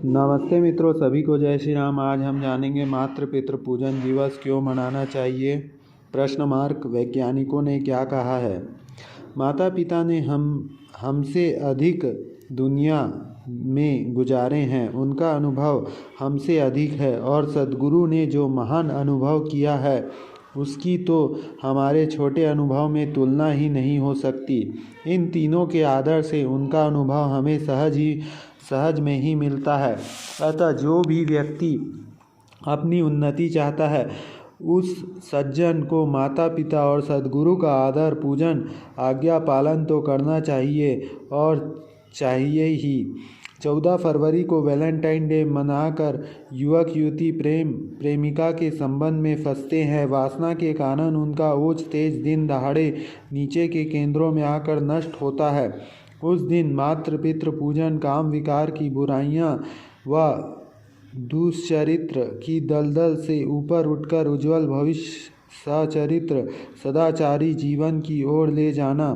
नमस्ते मित्रों, सभी को जय श्री राम। आज हम जानेंगे मातृ पितृ पूजन दिवस क्यों मनाना चाहिए। प्रश्न मार्क। वैज्ञानिकों ने क्या कहा है। माता पिता ने हमसे अधिक दुनिया में गुजारे हैं, उनका अनुभव हमसे अधिक है और सद्गुरु ने जो महान अनुभव किया है उसकी तो हमारे छोटे अनुभव में तुलना ही नहीं हो सकती। इन तीनों के आदर से उनका अनुभव हमें सहज में ही मिलता है। अतः जो भी व्यक्ति अपनी उन्नति चाहता है उस सज्जन को माता पिता और सद्गुरु का आदर पूजन आज्ञा पालन तो करना चाहिए और चाहिए ही। 14 फरवरी को वैलेंटाइन डे मनाकर युवक युवती प्रेम प्रेमिका के संबंध में फंसते हैं। वासना के कारण उनका ओज तेज दिन दहाड़े नीचे के केंद्रों में आकर नष्ट होता है। उस दिन मातृ पितृ पूजन, काम विकार की बुराइयां व दुष्चरित्र की दलदल से ऊपर उठकर उज्ज्वल भविष्य, सचरित्र सदाचारी जीवन की ओर ले जाना।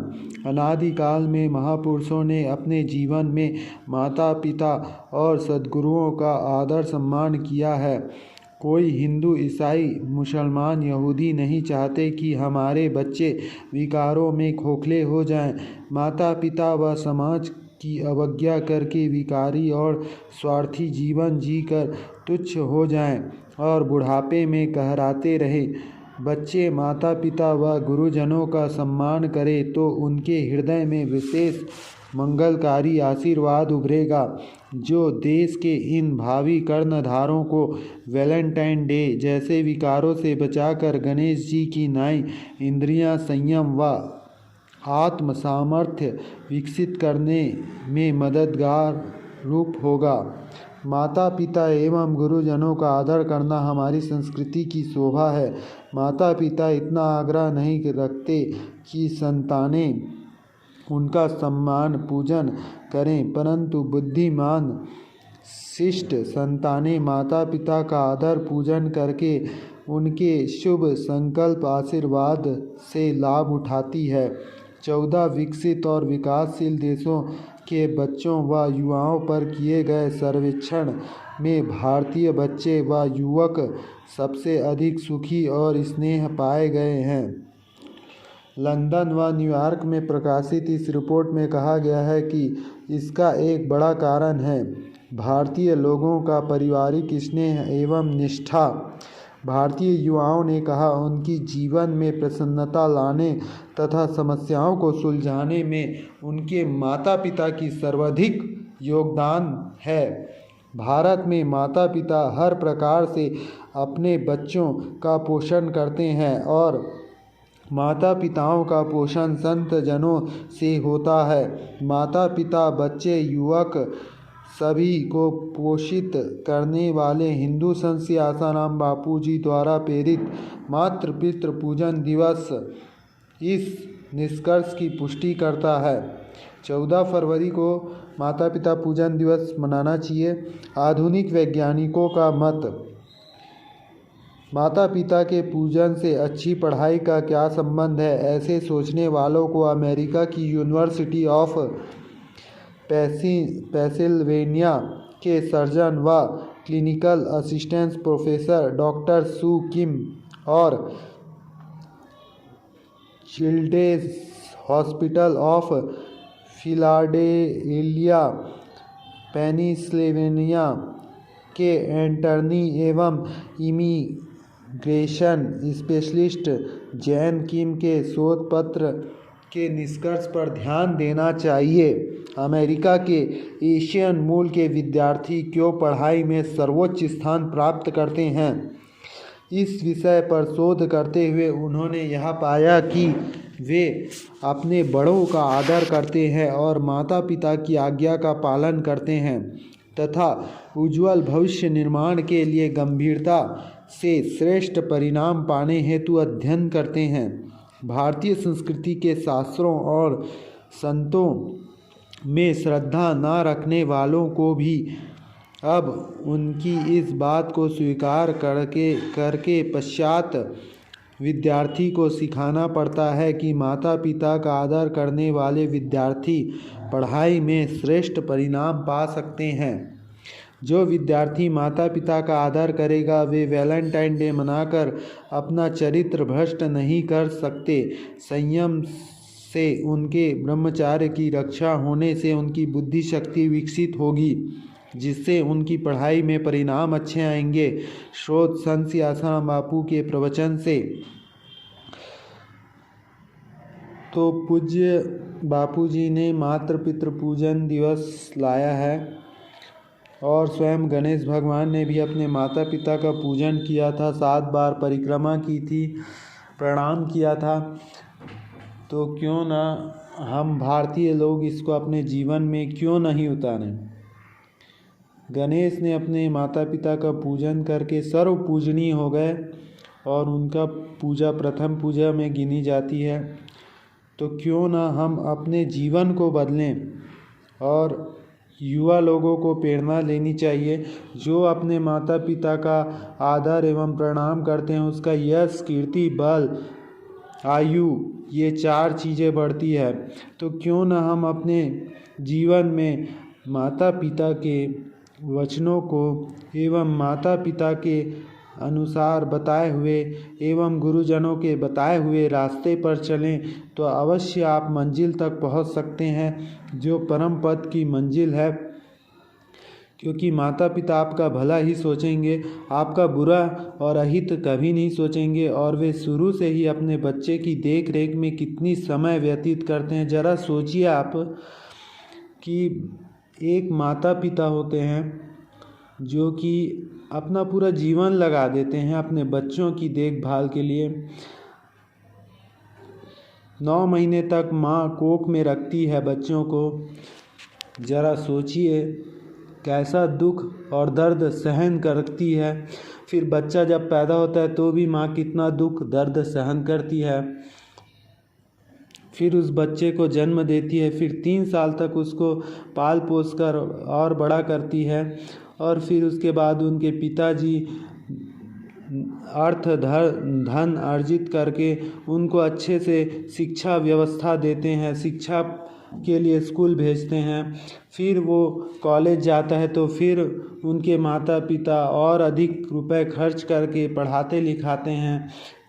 अनादिकाल में महापुरुषों ने अपने जीवन में माता पिता और सद्गुरुओं का आदर सम्मान किया है। कोई हिंदू, ईसाई, मुसलमान, यहूदी नहीं चाहते कि हमारे बच्चे विकारों में खोखले हो जाएं। माता पिता व समाज की अवज्ञा करके विकारी और स्वार्थी जीवन जीकर तुच्छ हो जाएं और बुढ़ापे में कहराते रहे। बच्चे माता पिता व गुरुजनों का सम्मान करें तो उनके हृदय में विशेष मंगलकारी आशीर्वाद उभरेगा, जो देश के इन भावी कर्णधारों को वैलेंटाइन डे जैसे विकारों से बचाकर गणेश जी की नाई इंद्रियां, संयम व आत्म सामर्थ्य विकसित करने में मददगार रूप होगा। माता पिता एवं गुरुजनों का आदर करना हमारी संस्कृति की शोभा है। माता पिता इतना आग्रह नहीं रखते कि संतानें उनका सम्मान पूजन करें, परंतु बुद्धिमान शिष्ट संतानें माता पिता का आदर पूजन करके उनके शुभ संकल्प आशीर्वाद से लाभ उठाती है। 14 विकसित और विकासशील देशों के बच्चों व युवाओं पर किए गए सर्वेक्षण में भारतीय बच्चे व युवक सबसे अधिक सुखी और स्नेह पाए गए हैं। लंदन व न्यूयॉर्क में प्रकाशित इस रिपोर्ट में कहा गया है कि इसका एक बड़ा कारण है भारतीय लोगों का पारिवारिक स्नेह एवं निष्ठा। भारतीय युवाओं ने कहा, उनकी जीवन में प्रसन्नता लाने तथा समस्याओं को सुलझाने में उनके माता पिता की सर्वाधिक योगदान है। भारत में माता पिता हर प्रकार से अपने बच्चों का पोषण करते हैं और माता पिताओं का पोषण संत जनों से होता है। माता पिता, बच्चे, युवक सभी को पोषित करने वाले हिंदू संत श्री आसाराम बापू जी द्वारा प्रेरित मातृ पितृ पूजन दिवस इस निष्कर्ष की पुष्टि करता है। 14 फरवरी को माता पिता पूजन दिवस मनाना चाहिए। आधुनिक वैज्ञानिकों का मत। माता पिता के पूजन से अच्छी पढ़ाई का क्या संबंध है। ऐसे सोचने वालों को अमेरिका की यूनिवर्सिटी ऑफ पेंसिल्वेनिया के सर्जन व clinical assistant professor doctor Su Kim और children's hospital of Philadelphia, Pennsylvania के एंटर्नी एवं इमिग्रेशन स्पेशलिस्ट जैन किम के शोध पत्र के निष्कर्ष पर ध्यान देना चाहिए। अमेरिका के एशियन मूल के विद्यार्थी क्यों पढ़ाई में सर्वोच्च स्थान प्राप्त करते हैं। इस विषय पर शोध करते हुए उन्होंने यह पाया कि वे अपने बड़ों का आदर करते हैं और माता पिता की आज्ञा का पालन करते हैं तथा उज्ज्वल भविष्य निर्माण के लिए गंभीरता से श्रेष्ठ परिणाम पाने हेतु अध्ययन करते हैं। भारतीय संस्कृति के शास्त्रों और संतों में श्रद्धा न रखने वालों को भी अब उनकी इस बात को स्वीकार करके पश्चात विद्यार्थी को सिखाना पड़ता है कि माता पिता का आदर करने वाले विद्यार्थी पढ़ाई में श्रेष्ठ परिणाम पा सकते हैं। जो विद्यार्थी माता पिता का आदर करेगा वे वैलेंटाइन डे मनाकर अपना चरित्र भ्रष्ट नहीं कर सकते। संयम से उनके ब्रह्मचार्य की रक्षा होने से उनकी बुद्धि शक्ति विकसित होगी, जिससे उनकी पढ़ाई में परिणाम अच्छे आएंगे। स्रोत संत श्री आसाराम बापू के प्रवचन से। तो पूज्य बापू जी ने मातृ पितृ पूजन दिवस लाया है और स्वयं गणेश भगवान ने भी अपने माता पिता का पूजन किया था, 7 बार परिक्रमा की थी, प्रणाम किया था। तो क्यों ना हम भारतीय लोग इसको अपने जीवन में क्यों नहीं उतारें। गणेश ने अपने माता पिता का पूजन करके सर्व पूजनीय हो गए और उनका पूजा प्रथम पूजा में गिनी जाती है। तो क्यों ना हम अपने जीवन को बदलें और युवा लोगों को प्रेरणा लेनी चाहिए। जो अपने माता पिता का आदर एवं प्रणाम करते हैं उसका यश, कीर्ति, बल, आयु ये 4 चीज़ें बढ़ती है। तो क्यों ना हम अपने जीवन में माता पिता के वचनों को एवं माता पिता के अनुसार बताए हुए एवं गुरुजनों के बताए हुए रास्ते पर चलें तो अवश्य आप मंजिल तक पहुंच सकते हैं, जो परम पद की मंजिल है। क्योंकि माता पिता आपका भला ही सोचेंगे, आपका बुरा और अहित कभी नहीं सोचेंगे और वे शुरू से ही अपने बच्चे की देख रेख में कितनी समय व्यतीत करते हैं। ज़रा सोचिए आप कि एक माता पिता होते हैं जो कि अपना पूरा जीवन लगा देते हैं अपने बच्चों की देखभाल के लिए। 9 महीने तक माँ कोख में रखती है बच्चों को। ज़रा सोचिए कैसा दुख और दर्द सहन करती है। फिर बच्चा जब पैदा होता है तो भी माँ कितना दुख दर्द सहन करती है। फिर उस बच्चे को जन्म देती है, फिर 3 साल तक उसको पाल पोस कर और बड़ा करती है और फिर उसके बाद उनके पिताजी धन अर्जित करके उनको अच्छे से शिक्षा व्यवस्था देते हैं, शिक्षा के लिए स्कूल भेजते हैं। फिर वो कॉलेज जाता है तो फिर उनके माता पिता और अधिक रुपए खर्च करके पढ़ाते लिखाते हैं।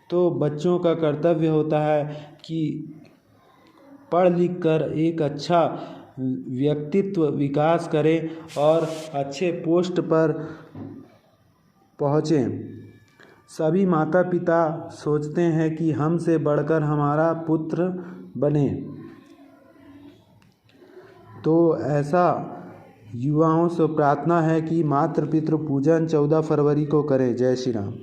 तो बच्चों का कर्तव्य होता है कि पढ़ लिख कर एक अच्छा व्यक्तित्व विकास करें और अच्छे पोस्ट पर पहुँचें। सभी माता पिता सोचते हैं कि हमसे बढ़कर हमारा पुत्र बने। तो ऐसा युवाओं से प्रार्थना है कि मातृ पितृ पूजन 14 फरवरी को करें। जय श्री राम।